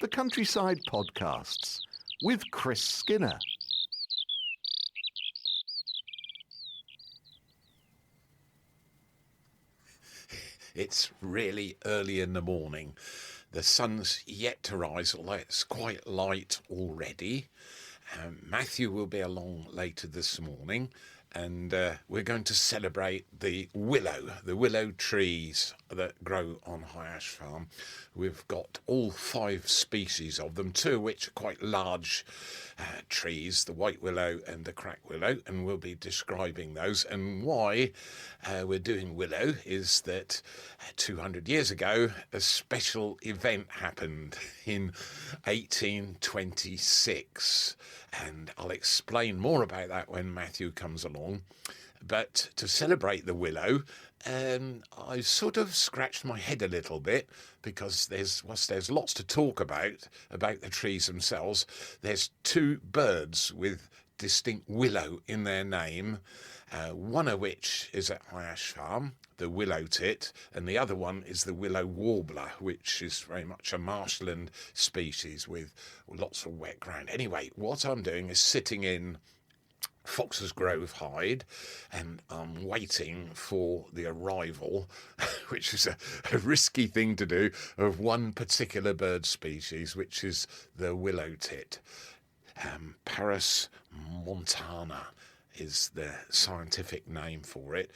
the Countryside Podcasts with Chris Skinner. It's really early in the morning. The sun's yet to rise, although it's quite light already. Matthew will be along later this morning, and we're going to celebrate the willow trees that grow on High Ash Farm. We've got all 5 species of them, 2 of which are quite large trees, the white willow and the crack willow, and we'll be describing those. And why we're doing willow is that 200 years ago a special event happened in 1826, and I'll explain more about that when Matthew comes along. But to celebrate the willow, I sort of scratched my head a little bit, because there's lots to talk about the trees themselves. There's 2 birds with distinct willow in their name, one of which is at High Ash Farm, the willow tit, and the other one is the willow warbler, which is very much a marshland species with lots of wet ground. Anyway, what I'm doing is sitting in Fox's Grove Hyde, and I'm waiting for the arrival, which is a risky thing to do, of one particular bird species, which is the willow tit. Paris montana is the scientific name for it.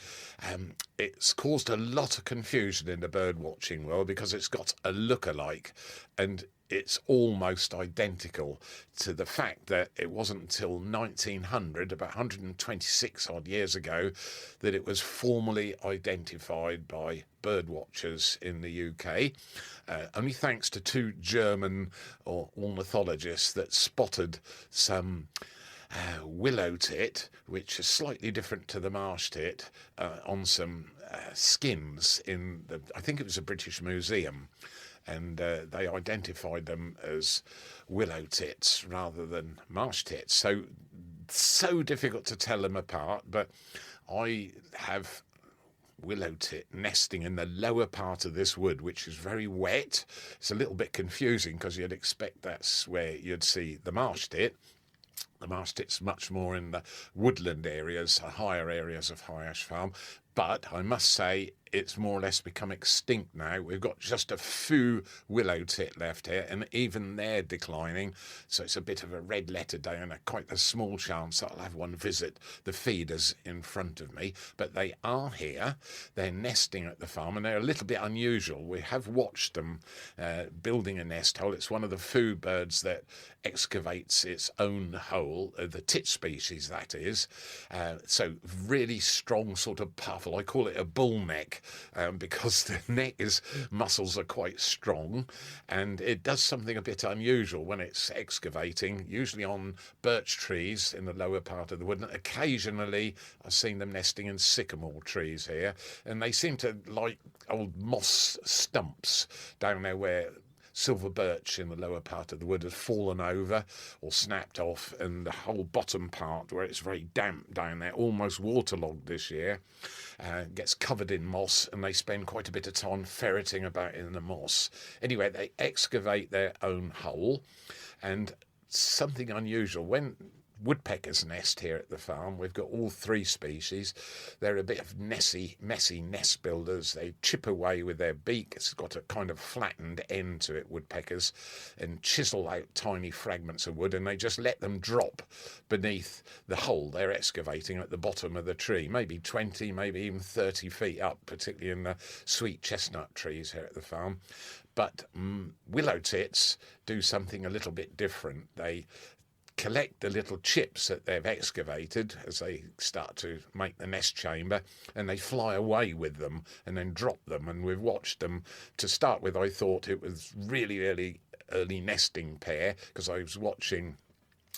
It's caused a lot of confusion in the bird watching world because it's got a look-alike, and it's almost identical, to the fact that it wasn't until 1900, about 126 odd years ago, that it was formally identified by bird watchers in the UK, only thanks to 2 German ornithologists that spotted some willow tit, which is slightly different to the marsh tit, on some skins in I think it was a British museum, and they identified them as willow tits rather than marsh tits. So difficult to tell them apart, but I have willow tit nesting in the lower part of this wood, which is very wet. It's a little bit confusing because you'd expect that's where you'd see the marsh tit. The marsh tit's much more in the woodland areas, higher areas of High Ash Farm. But I must say, it's more or less become extinct now. We've got just a few willow tit left here, and even they're declining. So it's a bit of a red letter day, and quite a small chance that I'll have one visit the feeders in front of me. But they are here. They're nesting at the farm, and they're a little bit unusual. We have watched them building a nest hole. It's one of the few birds that excavates its own hole, the tit species, that is. So really strong sort of puff. I call it a bull neck, because the neck muscles are quite strong, and it does something a bit unusual when it's excavating, usually on birch trees in the lower part of the wood. And occasionally I've seen them nesting in sycamore trees here, and they seem to like old moss stumps down there where silver birch in the lower part of the wood has fallen over or snapped off, and the whole bottom part, where it's very damp down there, almost waterlogged this year, gets covered in moss, and they spend quite a bit of time ferreting about in the moss. Anyway, they excavate their own hole, and something unusual, when woodpeckers nest here at the farm, we've got all 3 species. They're a bit of messy nest builders. They chip away with their beak. It's got a kind of flattened end to it, woodpeckers, and chisel out tiny fragments of wood, and they just let them drop beneath the hole they're excavating at the bottom of the tree, maybe 20, maybe even 30 feet up, particularly in the sweet chestnut trees here at the farm. But willow tits do something a little bit different. They collect the little chips that they've excavated as they start to make the nest chamber, and they fly away with them and then drop them. And we've watched them. To start with, I thought it was really early nesting pair, because I was watching.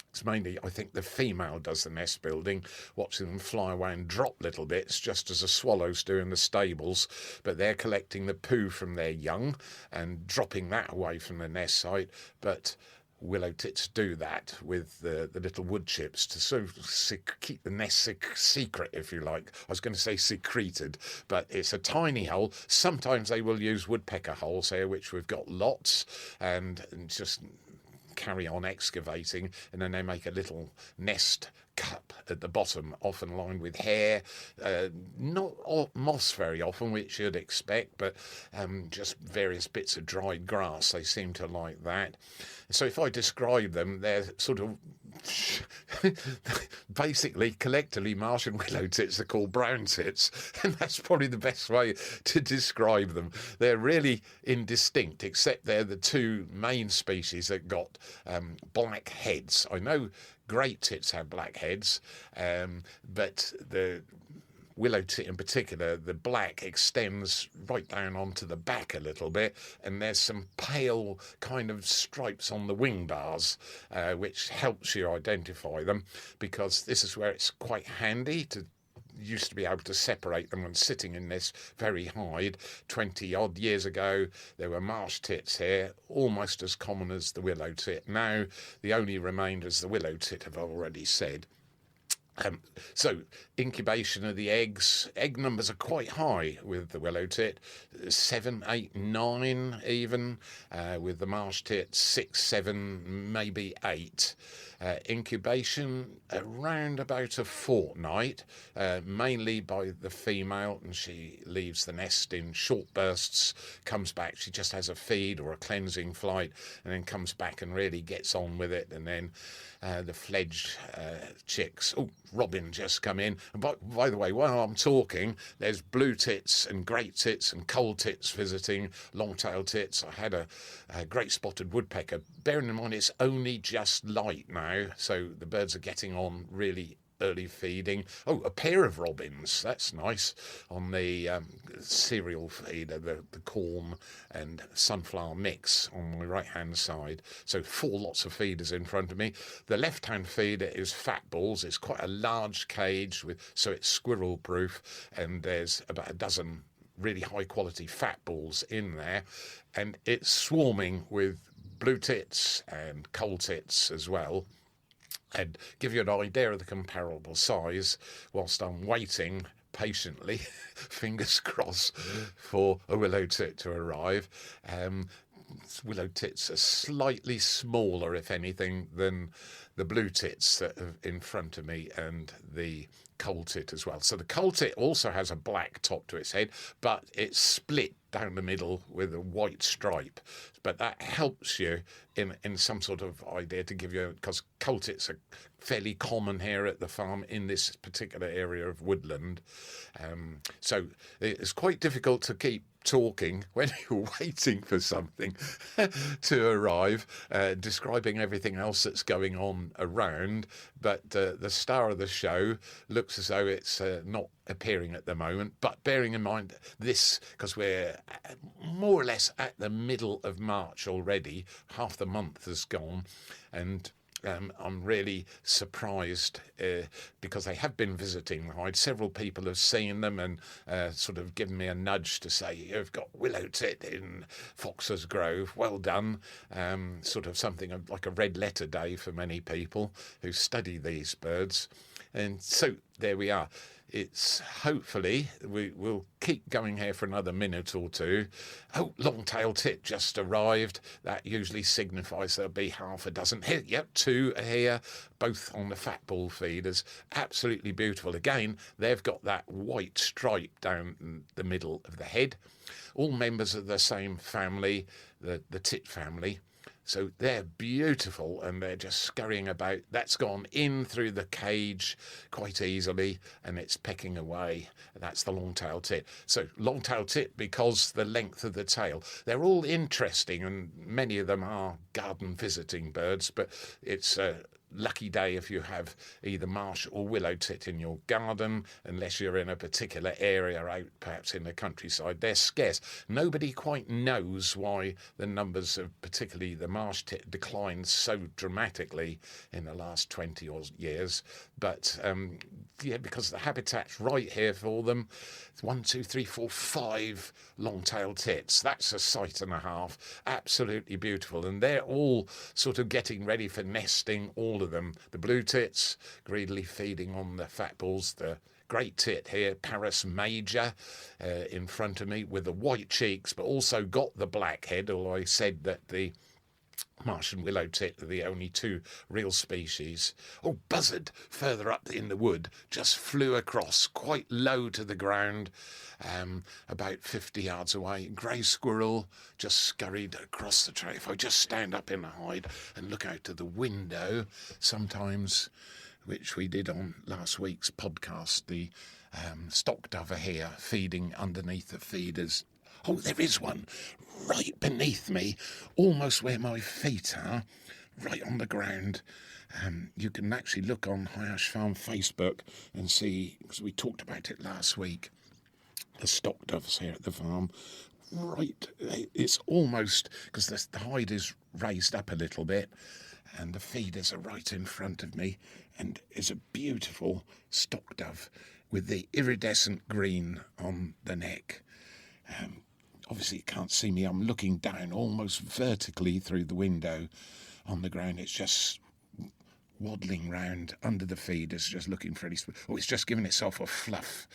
It's mainly, I think, the female does the nest building, watching them fly away and drop little bits, just as the swallows do in the stables. But they're collecting the poo from their young and dropping that away from the nest site. But willow tits do that with the little wood chips to sort of keep the nest secret, if you like. I was going to say secreted, but it's a tiny hole. Sometimes they will use woodpecker holes here, which we've got lots, and just carry on excavating, and then they make a little nest cup at the bottom, often lined with hair, not moss very often, which you'd expect, but just various bits of dried grass. They seem to like that. So if I describe them, they're sort of basically collectively Martian willow tits are called brown tits, and that's probably the best way to describe them. They're really indistinct, except they're the two main species that got black heads. I know great tits have black heads, but the willow tit in particular, the black extends right down onto the back a little bit, and there's some pale kind of stripes on the wing bars, which helps you identify them, because this is where it's quite handy to used to be able to separate them when sitting in this very hide. 20 odd years ago there were marsh tits here, almost as common as the willow tit. Now the only remainders the willow tit, have already said. So incubation of the eggs, egg numbers are quite high with the willow tit, 7, 8, 9 even, with the marsh tit 6, 7, maybe 8. Incubation around about a fortnight, mainly by the female, and she leaves the nest in short bursts, comes back, she just has a feed or a cleansing flight, and then comes back and really gets on with it. And then the fledged chicks. Oh, Robin just come in. And by the way, while I'm talking, there's blue tits and great tits and coal tits visiting, long-tailed tits. I had a great spotted woodpecker. Bearing in mind it's only just light now, so the birds are getting on really early feeding. Oh, a pair of robins, that's nice, on the cereal feeder, the corn and sunflower mix on my right hand side. So 4 lots of feeders in front of me. The left hand feeder is fat balls. It's quite a large cage, so it's squirrel proof, and there's about a dozen really high quality fat balls in there, and it's swarming with blue tits and coal tits as well. And give you an idea of the comparable size, whilst I'm waiting patiently, fingers crossed, for a willow tit to arrive. Willow tits are slightly smaller, if anything, than the blue tits that are in front of me, and the coal tit as well. So the coal tit also has a black top to its head, but it's split down the middle with a white stripe. But that helps you in some sort of idea to give you, because coal tits are fairly common here at the farm in this particular area of woodland. So it's quite difficult to keep talking when you're waiting for something to arrive, describing everything else that's going on around. But the star of the show looks as though it's not appearing at the moment. But bearing in mind this, because we're more or less at the middle of March already, half the month has gone, and I'm really surprised because they have been visiting the hide. Several people have seen them and sort of given me a nudge to say, you've got willow tit in Fox's Grove, well done. Sort of something like a red letter day for many people who study these birds. And so there we are. It's hopefully we will keep going here for another minute or two. Oh, long-tailed tit just arrived. That usually signifies there'll be half a dozen here. Yep, 2 are here, both on the fat ball feeders. Absolutely beautiful. Again, they've got that white stripe down the middle of the head. All members of the same family, the tit family. So they're beautiful, and they're just scurrying about. That's gone in through the cage quite easily, and it's pecking away. That's the long-tailed tit. So long-tailed tit because the length of the tail. They're all interesting, and many of them are garden visiting birds, but it's a lucky day if you have either marsh or willow tit in your garden, unless you're in a particular area out perhaps in the countryside. They're scarce. Nobody quite knows why the numbers of particularly the marsh tit declined so dramatically in the last 20 odd years, but because the habitat's right here for them. It's 1, 2, 3, 4, 5 long-tailed tits. That's a sight and a half. Absolutely beautiful. And they're all sort of getting ready for nesting, all of them. The blue tits greedily feeding on the fat balls. The great tit here, Paris Major, in front of me with the white cheeks, but also got the black head, although I said that the Martian willow tit are the only 2 real species. Oh, buzzard further up in the wood just flew across quite low to the ground, about 50 yards away. Grey squirrel just scurried across the trail. If I just stand up in the hide and look out to the window sometimes, which we did on last week's podcast, the stock dove are here feeding underneath the feeders. Oh, there is one right beneath me, almost where my feet are, right on the ground. You can actually look on High Ash Farm Facebook and see, because we talked about it last week, the stock doves here at the farm. Right, it's almost, because the hide is raised up a little bit, and the feeders are right in front of me, and it's a beautiful stock dove with the iridescent green on the neck. Obviously you can't see me, I'm looking down almost vertically through the window on the ground. It's just waddling round under the feeders, just looking for any... Oh, it's just giving itself a fluff,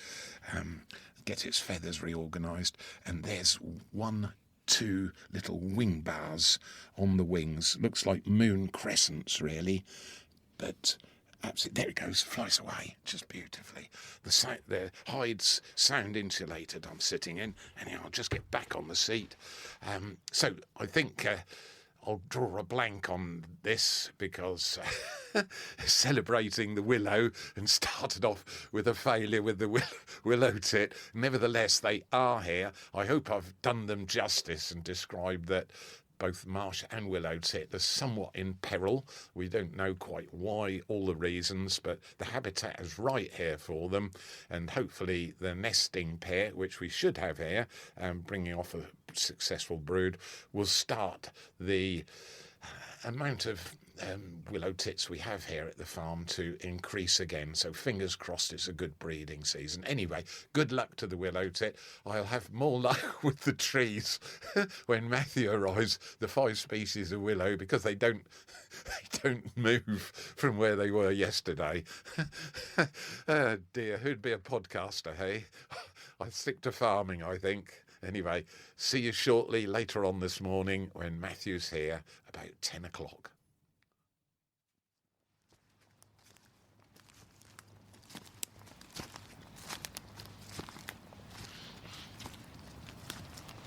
get its feathers reorganised, and there's 1, 2 little wing bars on the wings. Looks like moon crescents, really, but... absolutely, there it goes, flies away, just beautifully. The hide's sound insulated I'm sitting in. Anyhow, I'll just get back on the seat. So I think I'll draw a blank on this because celebrating the willow and started off with a failure with the willow tit. Nevertheless, they are here. I hope I've done them justice and described that both marsh and willow tit are somewhat in peril. We don't know quite why, all the reasons, but the habitat is right here for them, and hopefully the nesting pair, which we should have here, bringing off a successful brood, will start the amount of willow tits we have here at the farm to increase again. So fingers crossed it's a good breeding season. Anyway, good luck to the willow tit. I'll have more luck with the trees when Matthew arrives, the 5 species of willow, because they don't move from where they were yesterday. Oh dear, who'd be a podcaster, hey? I'd stick to farming, I think. Anyway, see you shortly later on this morning when Matthew's here about 10 o'clock.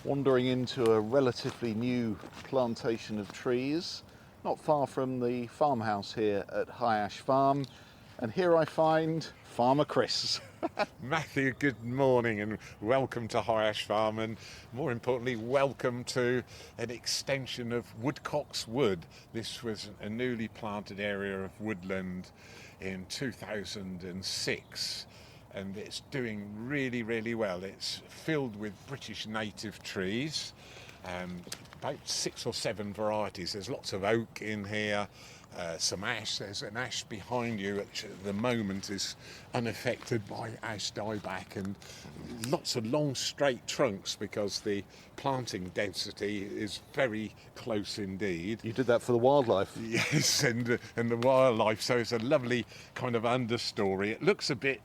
Wandering into a relatively new plantation of trees, not far from the farmhouse here at High Ash Farm, and here I find Farmer Chris. Matthew, good morning and welcome to High Ash Farm, and more importantly, welcome to an extension of Woodcock Wood. This was a newly planted area of woodland in 2006. And it's doing really, really well. It's filled with British native trees, about 6 or 7 varieties. There's lots of oak in here, some ash. There's an ash behind you, which at the moment is unaffected by ash dieback, and lots of long, straight trunks because the planting density is very close indeed. You did that for the wildlife. Yes, and the wildlife. So it's a lovely kind of understory. It looks a bit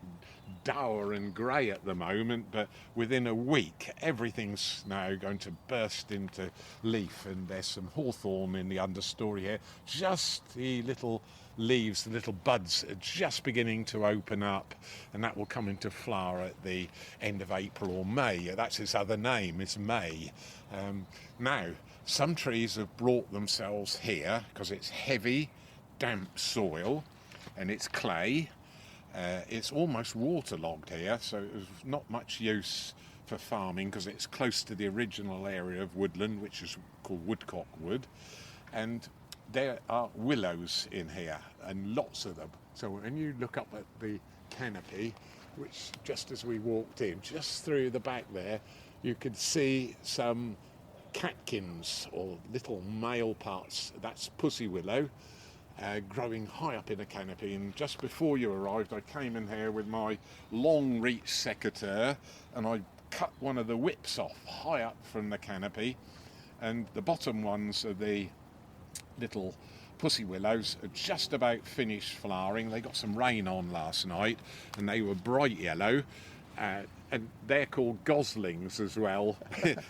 dour and grey at the moment, but within a week everything's now going to burst into leaf, and there's some hawthorn in the understory here. Just the little leaves, the little buds are just beginning to open up, and that will come into flower at the end of April or May. That's its other name, it's May. Now, some trees have brought themselves here because it's heavy, damp soil and it's clay. It's almost waterlogged here, so it was not much use for farming because it's close to the original area of woodland, which is called Woodcock Wood, and there are willows in here, and lots of them. So when you look up at the canopy, which just as we walked in, just through the back there, you could see some catkins, or little male parts. That's pussy willow. growing high up in a canopy. And just before you arrived, I came in here with my long reach secateurs and I cut one of the whips off high up from the canopy, and the bottom ones are the little pussy willows are just about finished flowering. They got some rain on last night and they were bright yellow, and they're called goslings as well.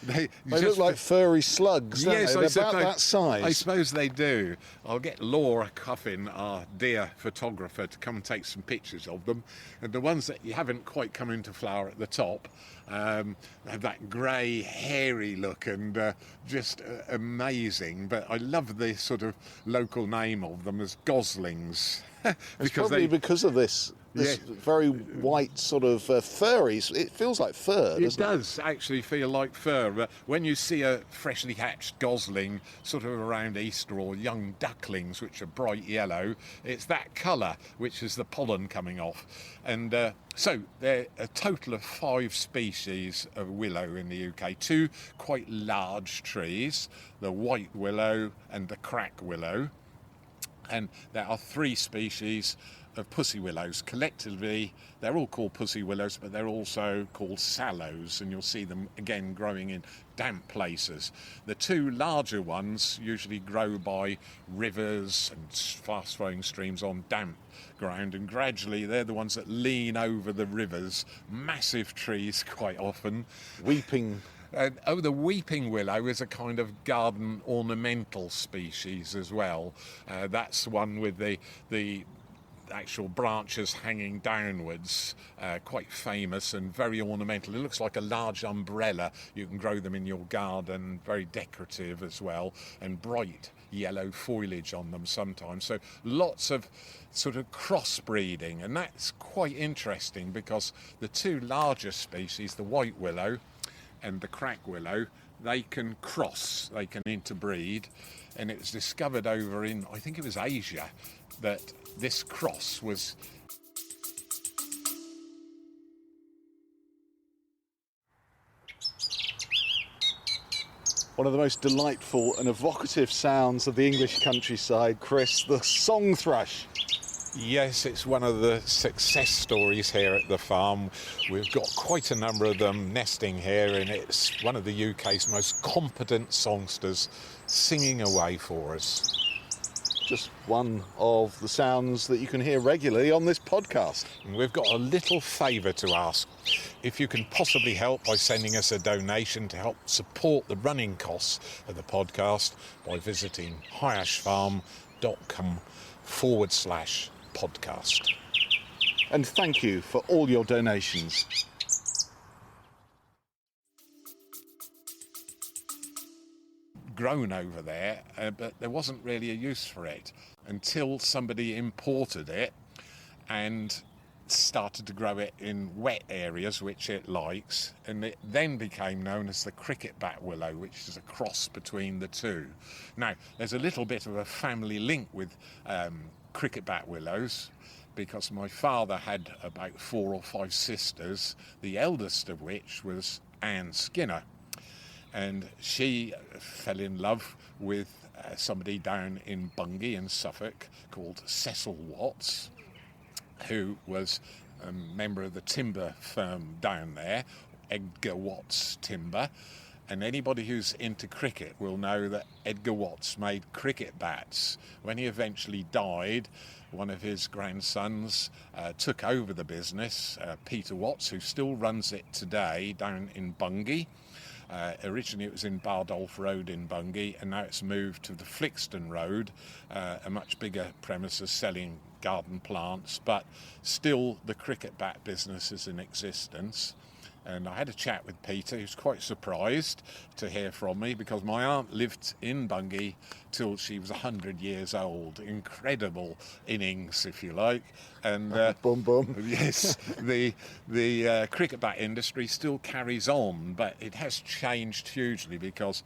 They look like furry slugs, don't yes, they? They're about that size. I suppose they do. I'll get Laura Cuffin, our dear photographer, to come and take some pictures of them. And the ones that you haven't quite come into flower at the top have that grey, hairy look and just amazing. But I love the sort of local name of them as goslings. because of this very white sort of furry. It feels like fur, doesn't it? It does actually feel like fur. But when you see a freshly hatched gosling sort of around Easter, or young ducklings which are bright yellow, it's that colour which is the pollen coming off. And so there are a total of 5 species of willow in the UK. 2 quite large trees, the white willow and the crack willow. And there are 3 species of pussy willows. Collectively, they're all called pussy willows, but they're also called sallows, and you'll see them again growing in damp places. The 2 larger ones usually grow by rivers and fast-flowing streams on damp ground, and gradually they're the ones that lean over the rivers. Massive trees quite often. Weeping. The weeping willow is a kind of garden ornamental species as well. That's one with the actual branches hanging downwards, quite famous and very ornamental. It looks like a large umbrella. You can grow them in your garden, very decorative as well, and bright yellow foliage on them sometimes. So lots of sort of crossbreeding, and that's quite interesting because the 2 larger species, the white willow and the crack willow, they can cross, they can interbreed, and it was discovered over in, I think it was Asia, that this cross was one of the most delightful and evocative sounds of the English countryside, Chris, the song thrush. Yes, it's one of the success stories here at the farm. We've got quite a number of them nesting here, and it's one of the UK's most competent songsters singing away for us. Just one of the sounds that you can hear regularly on this podcast. And we've got a little favour to ask. If you can possibly help by sending us a donation to help support the running costs of the podcast by visiting highashfarm.com/podcast. And thank you for all your donations. Grown over there, but there wasn't really a use for it until somebody imported it and started to grow it in wet areas, which it likes, and it then became known as the cricket bat willow, which is a cross between the 2. Now, there's a little bit of a family link with cricket bat willows, because my father had about 4 or 5 sisters, the eldest of which was Anne Skinner. And she fell in love with somebody down in Bungay in Suffolk called Cecil Watts, who was a member of the timber firm down there, Edgar Watts Timber. And anybody who's into cricket will know that Edgar Watts made cricket bats. When he eventually died, one of his grandsons took over the business, Peter Watts, who still runs it today down in Bungay. Originally it was in Bardolph Road in Bungay, and now it's moved to the Flixton Road, a much bigger premises selling garden plants, but still the cricket bat business is in existence. And I had a chat with Peter. He was quite surprised to hear from me, because my aunt lived in Bungay till she was 100 years old. Incredible innings, if you like. And boom, boom. Yes, the cricket bat industry still carries on, but it has changed hugely, because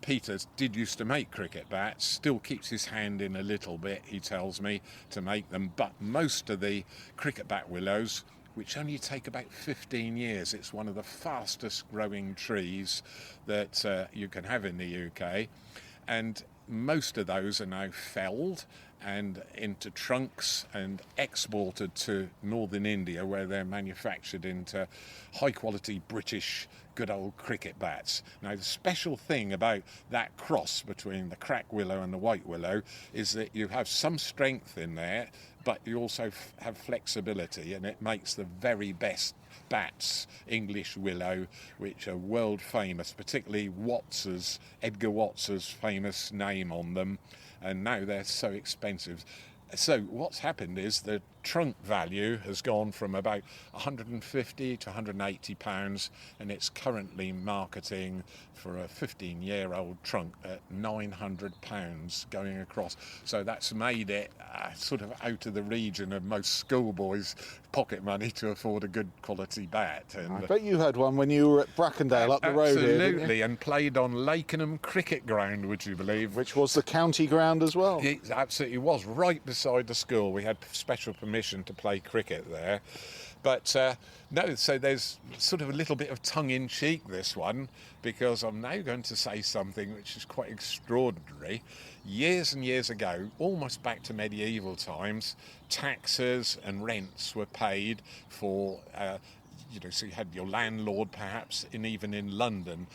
Peter used to make cricket bats, still keeps his hand in a little bit, he tells me, to make them. But most of the cricket bat willows, which only take about 15 years. It's one of the fastest growing trees that you can have in the UK. And most of those are now felled and into trunks and exported to northern India, where they're manufactured into high quality British good old cricket bats. Now the special thing about that cross between the crack willow and the white willow is that you have some strength in there, but you also have flexibility, and it makes the very best bats, English willow, which are world famous, particularly Edgar Watts's famous name on them, and now they're so expensive. So what's happened is the trunk value has gone from about 150 to 180 pounds, and it's currently marketing for a 15-year-old trunk at 900 pounds going across. So that's made it sort of out of the region of most schoolboys' pocket money to afford a good quality bat. And I bet you had one when you were at Brackendale up the road here, didn't you? Absolutely, and played on Lakenham Cricket Ground, would you believe? Which was the county ground as well. It absolutely was, right beside the school. We had special permission to play cricket there. But no, so there's sort of a little bit of tongue-in-cheek, this one, because I'm now going to say something which is quite extraordinary. Years and years ago, almost back to medieval times, taxes and rents were paid for so you had your landlord perhaps, and even in London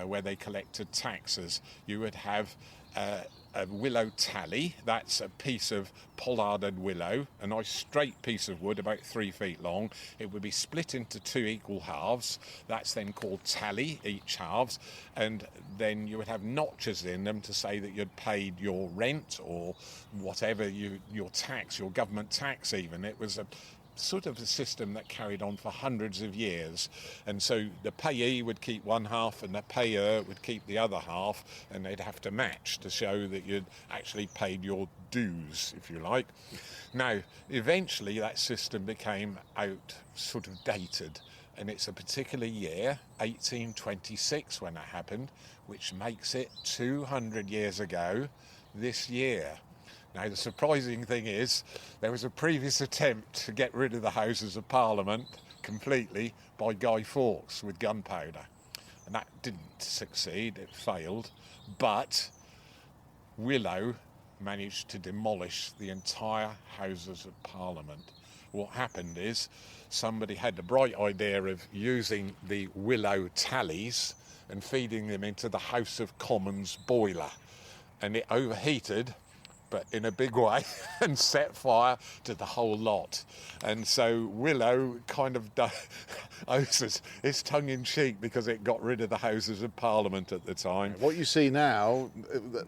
where they collected taxes, you would have a willow tally. That's a piece of pollarded willow, a nice straight piece of wood about 3 feet long. It would be split into 2 equal halves. That's then called tally, each halves, and then you would have notches in them to say that you'd paid your rent or whatever, your tax, your government tax even. It was a sort of a system that carried on for hundreds of years, and so the payee would keep one half and the payer would keep the other half, and they'd have to match to show that you'd actually paid your dues, if you like. Now eventually that system became sort of dated, and it's a particular year, 1826, when that happened, which makes it 200 years ago this year. Now, the surprising thing is there was a previous attempt to get rid of the Houses of Parliament completely by Guy Fawkes with gunpowder. And that didn't succeed, it failed. But Willow managed to demolish the entire Houses of Parliament. What happened is somebody had the bright idea of using the willow tallies and feeding them into the House of Commons boiler. And it overheated, but in a big way, and set fire to the whole lot. And so Willow kind of owes its tongue-in-cheek because it got rid of the Houses of Parliament at the time. What you see now,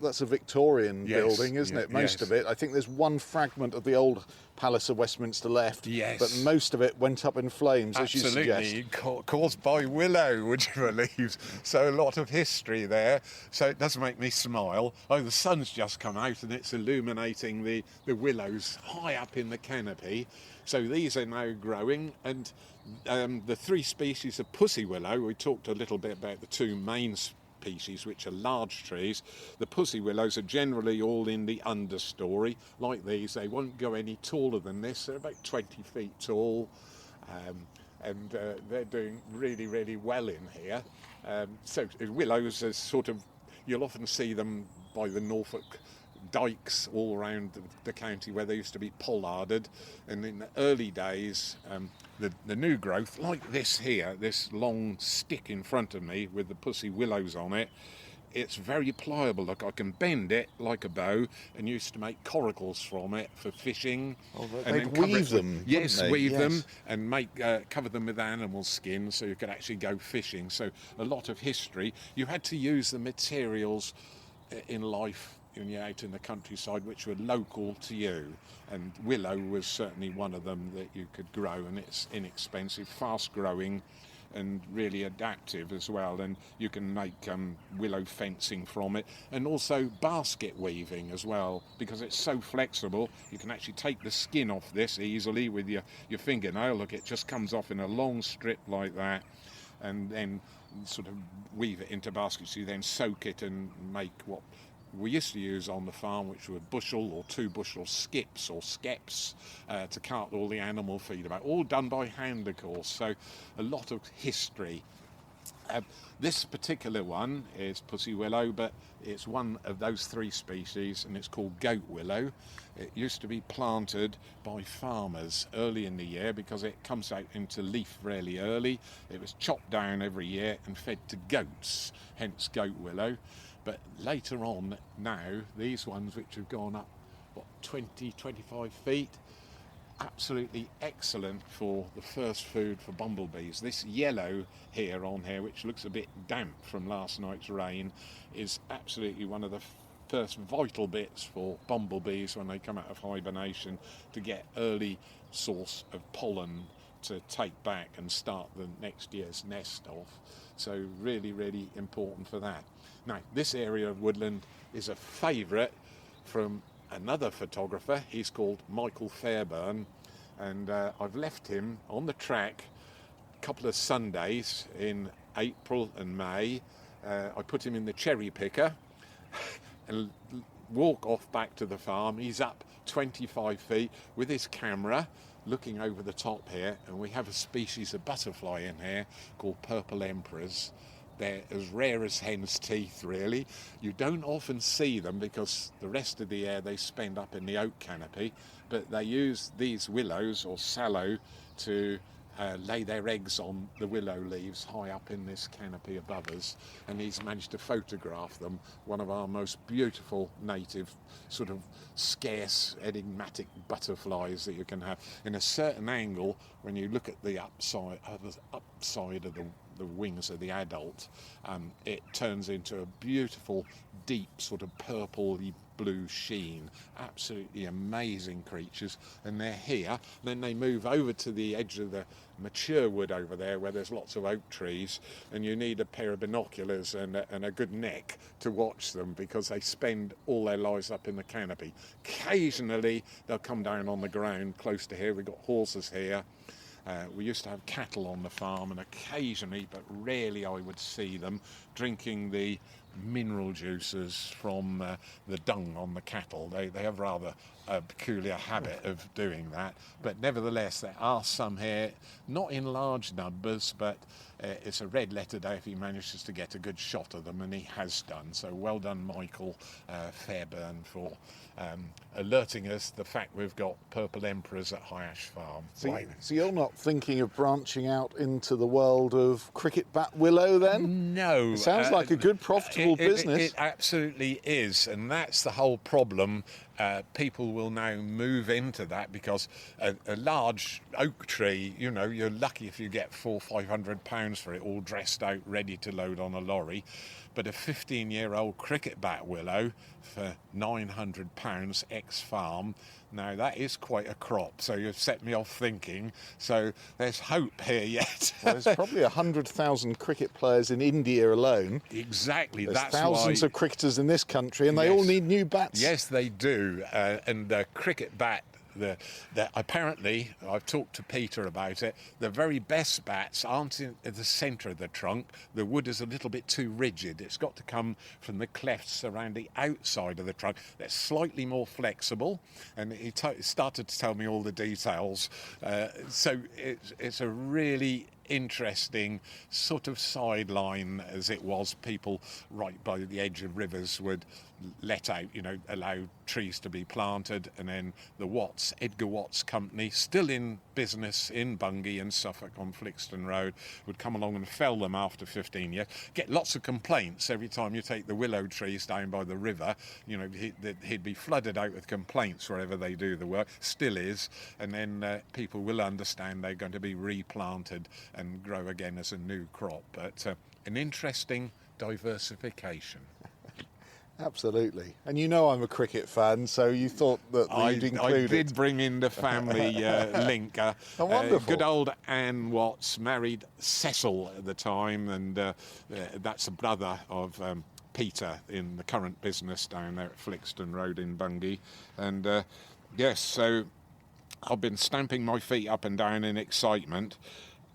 that's a Victorian building, isn't it? Most of it. I think there's one fragment of the old Palace of Westminster left, but most of it went up in flames, as you suggest. Caused by Willow, would you believe? So a lot of history there. So it does make me smile. Oh, the sun's just come out and it's illuminating the willows high up in the canopy. So these are now growing, and the 3 species of pussy willow, we talked a little bit about the 2 main species, which are large trees. The pussy willows are generally all in the understory. Like these, they won't go any taller than this. They're about 20 feet tall, and they're doing really, really well in here. So willows are sort of, you'll often see them by the Norfolk dikes all around the county where they used to be pollarded, and in the early days the new growth, like this here, this long stick in front of me with the pussy willows on it, it's very pliable. Look, I can bend it like a bow, and used to make coracles from it for fishing. And they'd weave them. Yes, weave them and make cover them with animal skin so you could actually go fishing. So a lot of history. You had to use the materials in life when you're out in the countryside which were local to you, and willow was certainly one of them that you could grow, and it's inexpensive, fast growing, and really adaptive as well, and you can make willow fencing from it, and also basket weaving as well, because it's so flexible. You can actually take the skin off this easily with your fingernail. Look, it just comes off in a long strip like that, and then sort of weave it into baskets. You then soak it and make what we used to use on the farm, which were 1 or 2 bushel skips or skeps to cart all the animal feed about, all done by hand, of course. So a lot of history. This particular one is pussy willow, but it's one of those 3 species, and it's called goat willow. It used to be planted by farmers early in the year because it comes out into leaf really early. It was chopped down every year and fed to goats, hence goat willow. But later on now, these ones which have gone up, 20, 25 feet, absolutely excellent for the first food for bumblebees. This yellow here on here, which looks a bit damp from last night's rain, is absolutely one of the first vital bits for bumblebees when they come out of hibernation to get early source of pollen to take back and start the next year's nest off. So really, really important for that. Now, this area of woodland is a favourite from another photographer. He's called Michael Fairburn, and I've left him on the track a couple of Sundays in April and May. I put him in the cherry picker and walk off back to the farm. He's up 25 feet with his camera looking over the top here, and we have a species of butterfly in here called purple emperors. They're as rare as hen's teeth, really. You don't often see them because the rest of the year they spend up in the oak canopy, but they use these willows or sallow to lay their eggs on the willow leaves high up in this canopy above us, and he's managed to photograph them. One of our most beautiful native, sort of scarce, enigmatic butterflies that you can have. In a certain angle, when you look at the upside of the wings of the adult, it turns into a beautiful, deep, sort of purpley blue sheen. Absolutely amazing creatures, and they're here. Then they move over to the edge of the mature wood over there where there's lots of oak trees, and you need a pair of binoculars and a good neck to watch them because they spend all their lives up in the canopy. Occasionally they'll come down on the ground close to here. We've got horses here. We used to have cattle on the farm, and occasionally, but rarely, I would see them drinking the mineral juices from the dung on the cattle. They have rather a peculiar habit of doing that, but nevertheless there are some here, not in large numbers, but it's a red letter day if he manages to get a good shot of them, and he has done. So well done, Michael Fairburn, for alerting us the fact we've got purple emperors at High Ash Farm. So you're not thinking of branching out into the world of cricket bat willow then? No. It sounds like a good profitable business. It absolutely is, and that's the whole problem. People will now move into that because a large oak tree, you know, you're lucky if you get £400-500 for it, all dressed out, ready to load on a lorry. But a 15-year-old cricket bat willow for £900 ex-farm, now that is quite a crop. So you've set me off thinking. So there's hope here yet. Well, there's probably 100,000 cricket players in India alone. Exactly. There's that's thousands why, of cricketers in this country, and they all need new bats. Yes, they do. And the cricket bat, apparently, I've talked to Peter about it, the very best bats aren't at the centre of the trunk. The wood is a little bit too rigid. It's got to come from the clefts around the outside of the trunk. They're slightly more flexible, and he started to tell me all the details. So it's a really interesting sort of sideline, as it was. People right by the edge of rivers would let out, allow trees to be planted, and then the Edgar Watts company, still in business in Bungay and Suffolk on Flixton Road, would come along and fell them after 15 years. Get lots of complaints every time you take the willow trees down by the river. He'd be flooded out with complaints wherever they do the work, still is, and then people will understand they're going to be replanted and grow again as a new crop. But an interesting diversification. Absolutely. And I'm a cricket fan, so you thought that we'd include I did bring in the family link. Wonderful. Good old Anne Watts married Cecil at the time, and that's a brother of Peter in the current business down there at Flixton Road in Bungay. And yes, so I've been stamping my feet up and down in excitement,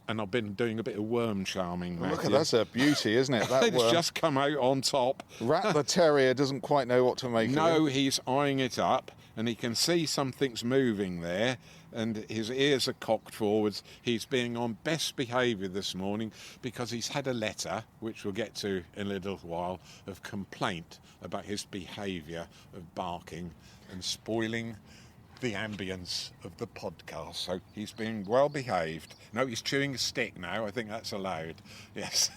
and I've been doing a bit of worm charming, Matthew. Look, that's a beauty, isn't it? That it's worm. just come out on top. Rat the terrier doesn't quite know what to make of it. No, he's eyeing it up. and he can see something's moving there, and his ears are cocked forwards. He's being on best behaviour this morning because he's had a letter, which we'll get to in a little while, of complaint about his behaviour of barking and spoiling the ambience of the podcast. So he's being well behaved. No, he's chewing a stick now. I think that's allowed. Yes.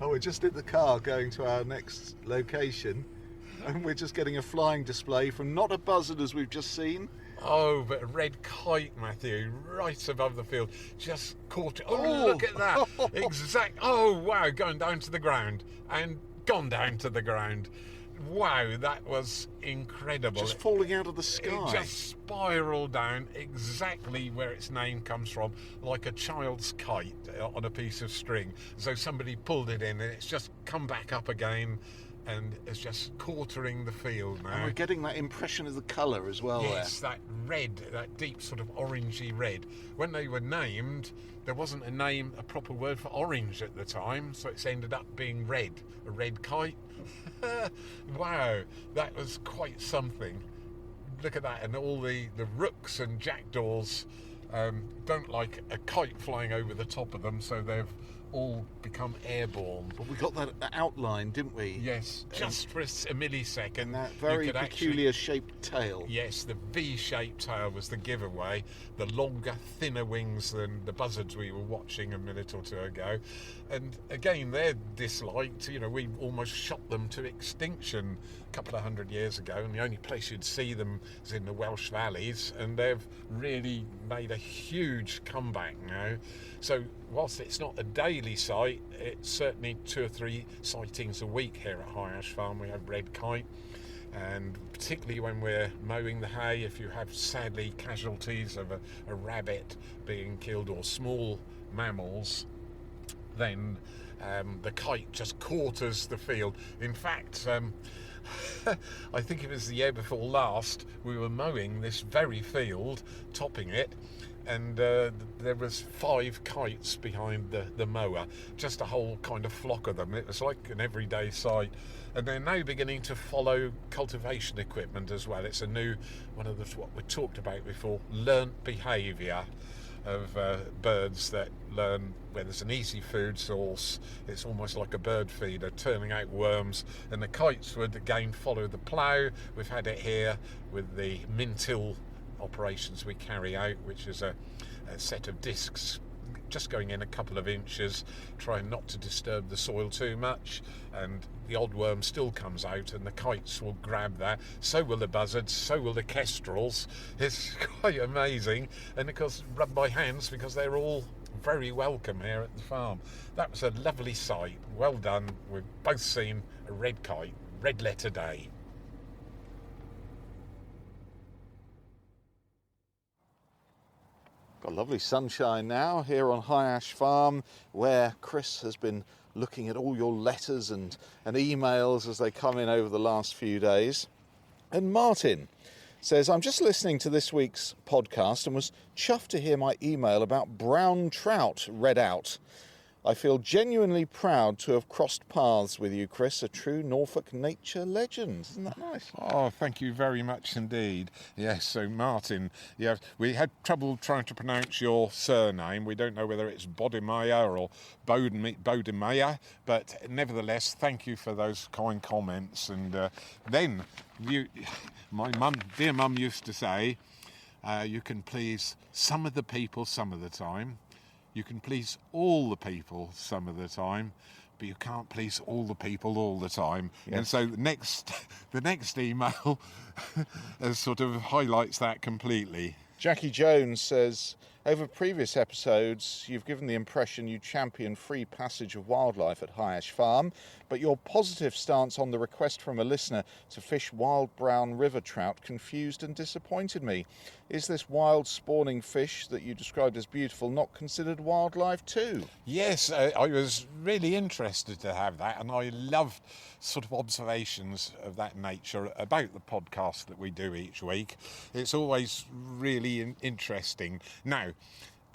Oh, we're just in the car going to our next location, and we're just getting a flying display from not a buzzard as we've just seen. Oh, but a red kite, Matthew, right above the field, just caught it. Oh, look at that! Oh, wow, going down to the ground and gone down to the ground. Wow, that was incredible. Just falling out of the sky. It just spiraled down exactly where its name comes from, like a child's kite on a piece of string. So somebody pulled it in, and it's just come back up again, and it's just quartering the field now. And we're getting that impression of the colour as well. Yes, that red, that deep sort of orangey red. When they were named, there wasn't a proper word for orange at the time, so it's ended up being red, a red kite. Wow, that was quite something. Look at that, and all the rooks and jackdaws don't like a kite flying over the top of them, so they've all become airborne. But we got that outline, didn't we? Yes, just for a millisecond. And that very peculiar shaped tail. Yes, the V-shaped tail was the giveaway. The longer, thinner wings than the buzzards we were watching a minute or two ago. And again, they're disliked. You know, we almost shot them to extinction a couple of 100 years ago, and the only place you'd see them is in the Welsh valleys, and they've really made a huge comeback now. So whilst it's not a daily sight, it's certainly 2 or 3 sightings a week here at High Ash Farm. We have red kite, and particularly when we're mowing the hay, if you have sadly casualties of a rabbit being killed or small mammals, then the kite just quarters the field. In fact, I think it was the year before last, we were mowing this very field, topping it, and there was 5 kites behind the mower, just a whole kind of flock of them. It was like an everyday sight, and they're now beginning to follow cultivation equipment as well. It's a new one of what we talked about before, learnt behaviour of birds that learn where there's an easy food source. It's almost like a bird feeder, turning out worms, and the kites would again follow the plough. We've had it here with the mintill operations we carry out, which is a set of discs just going in a couple of inches, trying not to disturb the soil too much, and the odd worm still comes out, and the kites will grab that. So will the buzzards, so will the kestrels. It's quite amazing, and of course rub by hands because they're all very welcome here at the farm. That was a lovely sight. Well done. We've both seen a red kite, red letter day. Got lovely sunshine now here on High Ash Farm, where Chris has been looking at all your letters and emails as they come in over the last few days. And Martin says, I'm just listening to this week's podcast and was chuffed to hear my email about brown trout read out. I feel genuinely proud to have crossed paths with you, Chris, a true Norfolk nature legend. Isn't that nice? Oh, thank you very much indeed. Yes, so Martin, yeah, we had trouble trying to pronounce your surname. We don't know whether it's Bodemaya or Bodemaya, but nevertheless, thank you for those kind comments. And then, my dear mum used to say, you can please some of the people some of the time. You can please all the people some of the time, but you can't please all the people all the time. Yes. And so the next email sort of highlights that completely. Jackie Jones says, over previous episodes, you've given the impression you champion free passage of wildlife at High Ash Farm, but your positive stance on the request from a listener to fish wild brown river trout confused and disappointed me. Is this wild spawning fish that you described as beautiful not considered wildlife too? Yes, I was really interested to have that, and I loved sort of observations of that nature about the podcast that we do each week. It's always really interesting. Now,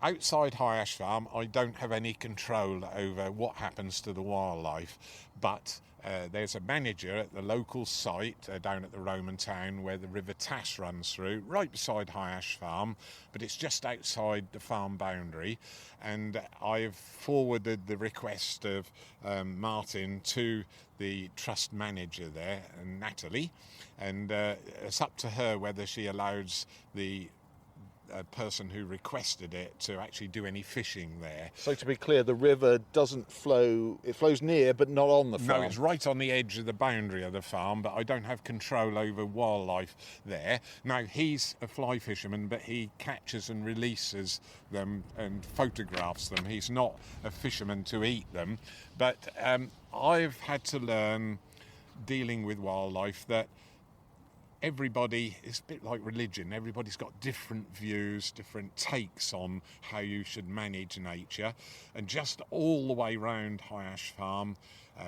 outside High Ash Farm, I don't have any control over what happens to the wildlife, but there's a manager at the local site down at the Roman town where the River Tass runs through, right beside High Ash Farm, but it's just outside the farm boundary. And I've forwarded the request of Martin to the trust manager there, Natalie, and it's up to her whether she allows the person who requested it to actually do any fishing there. So to be clear, the river doesn't flow, it flows near but not on the farm. No, it's right on the edge of the boundary of the farm, but I don't have control over wildlife there. Now, he's a fly fisherman, but he catches and releases them and photographs them. He's not a fisherman to eat them. But I've had to learn, dealing with wildlife, that everybody is a bit like religion. Everybody's got different views, different takes on how you should manage nature. And just all the way round High Ash Farm,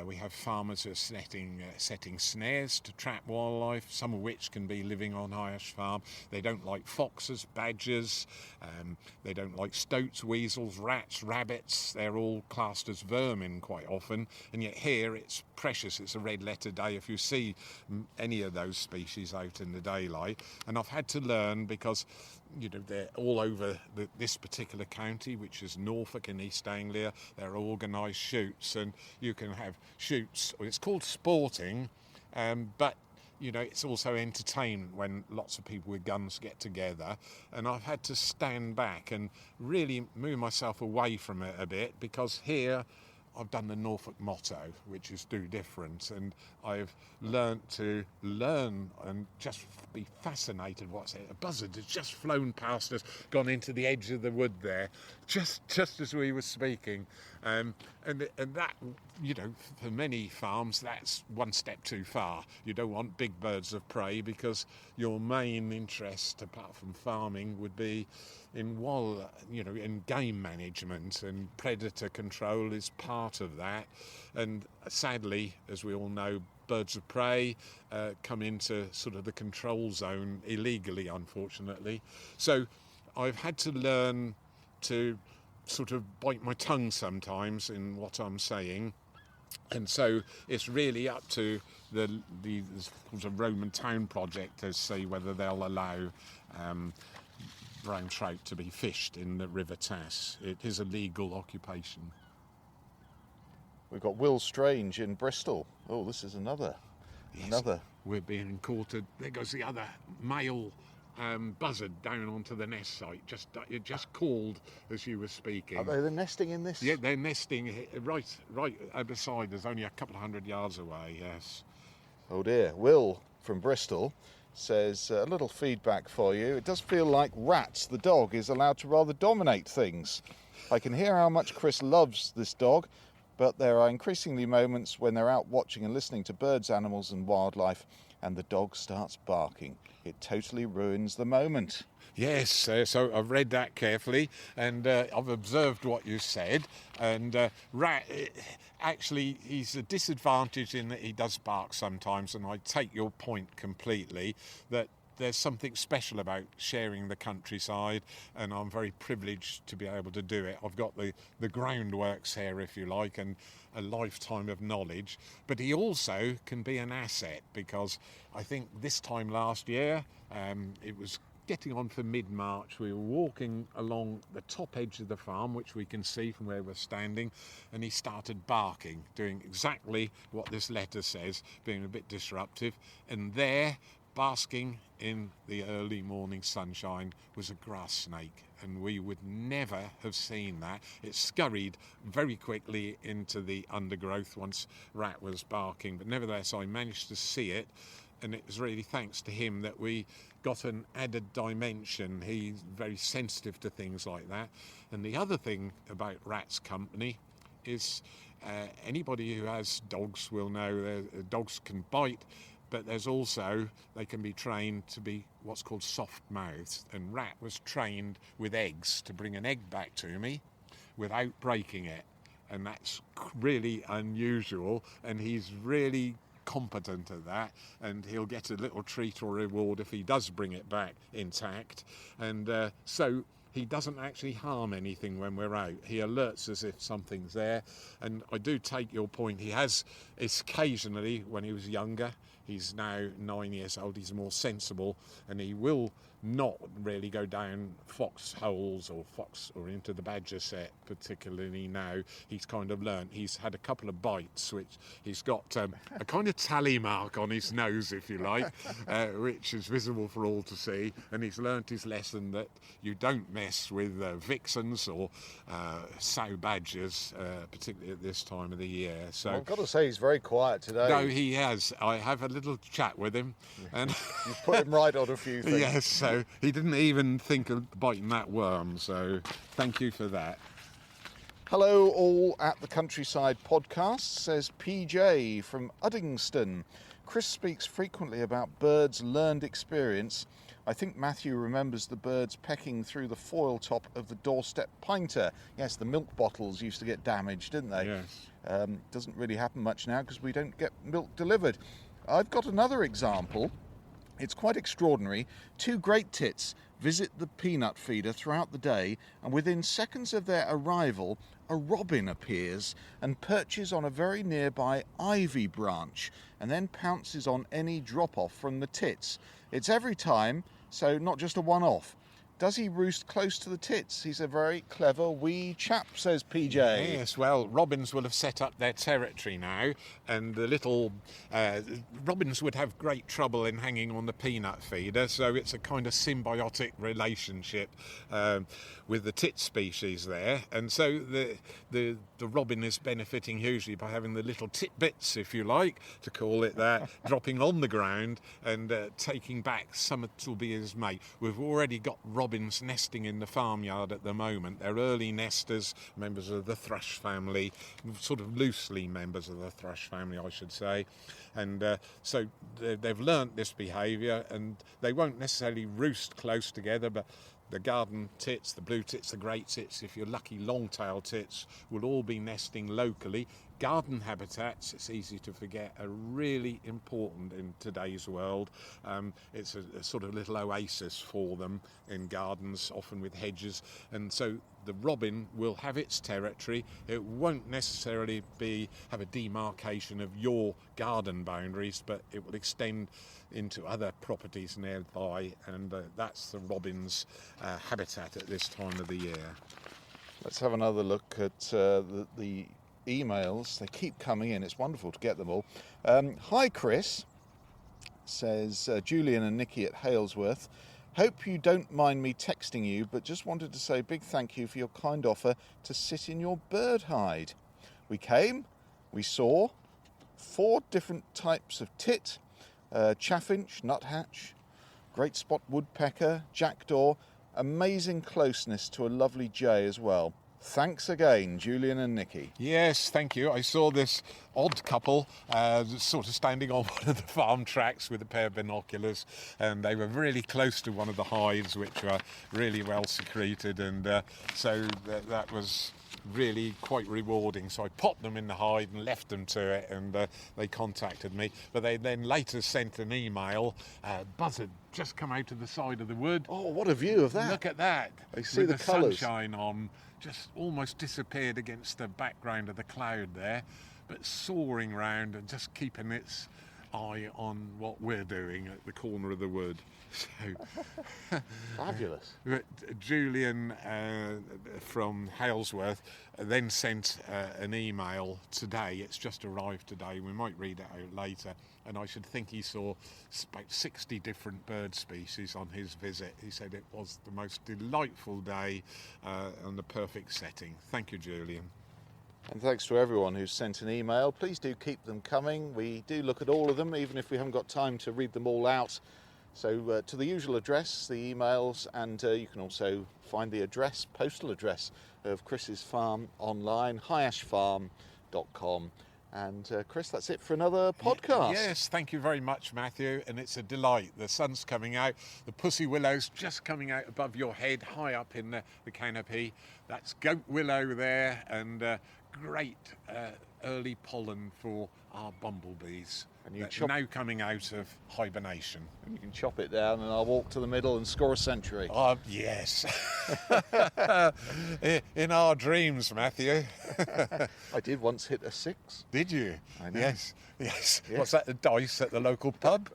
we have farmers who are setting snares to trap wildlife, some of which can be living on High Ash Farm. They don't like foxes, badgers, they don't like stoats, weasels, rats, rabbits. They're all classed as vermin quite often, and yet here it's precious. It's a red letter day if you see any of those species out in the daylight. And I've had to learn, because they're all over this particular county, which is Norfolk and East Anglia. They're organised shoots, and you can have shoots. Well, it's called sporting, but it's also entertainment when lots of people with guns get together. And I've had to stand back and really move myself away from it a bit, because here I've done the Norfolk motto, which is do different, and I've learnt to learn and just be fascinated. What's it? A buzzard has just flown past us, gone into the edge of the wood there, just as we were speaking, and that, for many farms, that's one step too far. You don't want big birds of prey, because your main interest, apart from farming, would be in game management, and predator control is part of that. And sadly, as we all know, birds of prey come into sort of the control zone illegally, unfortunately. So I've had to learn to sort of bite my tongue sometimes in what I'm saying. And so it's really up to the Roman town project to see whether they'll allow brown trout to be fished in the River Tass. It is a legal occupation. We've got Will Strange in Bristol. Oh, this is another. We're being courted. There goes the other male buzzard down onto the nest site. It just called as you were speaking. Are they nesting in this? Yeah, they're nesting right beside. There's only a couple of 100 yards away. Yes. Oh dear. Will from Bristol says, a little feedback for you. It does feel like Rats, the dog, is allowed to rather dominate things. I can hear how much Chris loves this dog, but there are increasingly moments when they're out watching and listening to birds, animals and wildlife, and the dog starts barking. It totally ruins the moment. Yes, so I've read that carefully, and I've observed what you said. And Rat, actually, he's a disadvantage in that he does bark sometimes, and I take your point completely, that there's something special about sharing the countryside, and I'm very privileged to be able to do it. I've got the groundworks here, if you like, and a lifetime of knowledge. But he also can be an asset, because I think this time last year, it was getting on for mid-March, we were walking along the top edge of the farm, which we can see from where we're standing, and he started barking, doing exactly what this letter says, being a bit disruptive. And there, basking in the early morning sunshine, was a grass snake, and we would never have seen that. It scurried very quickly into the undergrowth once Rat was barking, but nevertheless I managed to see it, and it was really thanks to him that we got an added dimension. He's very sensitive to things like that. And the other thing about Rat's company is anybody who has dogs will know that dogs can bite, but there's also, they can be trained to be what's called soft-mouthed. And Rat was trained with eggs to bring an egg back to me without breaking it. And that's really unusual, and he's really competent at that, and he'll get a little treat or reward if he does bring it back intact. And so he doesn't actually harm anything when we're out. He alerts us if something's there. And I do take your point. He has, occasionally, when he was younger, he's now 9 years old, he's more sensible, and he will not really go down foxholes or into the badger set, particularly now. He's kind of learnt. He's had a couple of bites, which he's got a kind of tally mark on his nose, if you like, which is visible for all to see. And he's learnt his lesson that you don't mess with vixens or sow badgers, particularly at this time of the year. So I've got to say, he's very quiet today. no, he has. I have a little chat with him, and You've put him right on a few things. yes, so he didn't even think of biting that worm. So thank you for that. Hello all at the Countryside Podcast, says PJ from Uddingston. Chris speaks frequently about birds' learned experience. I think Matthew remembers the birds pecking through the foil top of the doorstep pinter. Yes, the milk bottles used to get damaged, didn't they? Yes. Doesn't really happen much now because we don't get milk delivered. I've got another example. It's quite extraordinary. 2 great tits visit the peanut feeder throughout the day, and within seconds of their arrival, a robin appears and perches on a very nearby ivy branch and then pounces on any drop-off from the tits. It's every time, so not just a one-off. Does he roost close to the tits? He's a very clever wee chap, says PJ. Yes, well, robins will have set up their territory now, and the little robins would have great trouble in hanging on the peanut feeder, so it's a kind of symbiotic relationship with the tit species there, and so the robin is benefiting hugely by having the little titbits, if you like, to call it that, dropping on the ground and taking back some will be his mate. We've already got robins nesting in the farmyard at the moment. They're early nesters, members of the thrush family, sort of loosely members of the thrush family, I should say. And so they've learnt this behaviour, and they won't necessarily roost close together, but the garden tits, the blue tits, the great tits, if you're lucky, long-tailed tits, will all be nesting locally. Garden habitats, it's easy to forget, are really important in today's world. It's a sort of little oasis for them in gardens, often with hedges. And so the robin will have its territory. It won't necessarily have a demarcation of your garden boundaries, but it will extend into other properties nearby, and that's the robin's habitat at this time of the year. Let's have another look at the emails. They keep coming in. It's wonderful to get them all. Hi, Chris, says Julian and Nikki at Halesworth. Hope you don't mind me texting you, but just wanted to say a big thank you for your kind offer to sit in your bird hide. We came, we saw 4 different types of tit, chaffinch, nuthatch, great spot woodpecker, jackdaw, amazing closeness to a lovely jay as well. Thanks again, Julian and Nikki. Yes, thank you. I saw this odd couple sort of standing on one of the farm tracks with a pair of binoculars, and they were really close to one of the hives, which were really well secreted, and so that was really quite rewarding. So I popped them in the hide and left them to it, and they contacted me. But they then later sent an email. Buzzard just come out of the side of the wood. Oh, what a view of that. Look at that. They see with the colours. Sunshine on, just almost disappeared against the background of the cloud there, but soaring round and just keeping its eye on what we're doing at the corner of the wood. So Fabulous. Julian from Halesworth then sent an email today. It's just arrived today. We might read it out later. And I should think he saw about 60 different bird species on his visit. He said it was the most delightful day and the perfect setting. Thank you, Julian. And thanks to everyone who's sent an email. Please do keep them coming. We do look at all of them, even if we haven't got time to read them all out. So to the usual address, the emails, and you can also find the address, postal address of Chris's farm online, highashfarm.com. And Chris, that's it for another podcast. Yes, thank you very much, Matthew. And it's a delight. The sun's coming out. The pussy willow's just coming out above your head, high up in the canopy. That's goat willow there, and great early pollen for our bumblebees. And you that chop- now coming out of hibernation. And you can chop it down and I'll walk to the middle and score a century. Yes. In our dreams, Matthew. I did once hit a 6. Did you? I know. Yes. Yes. What's that, the dice at the local pub?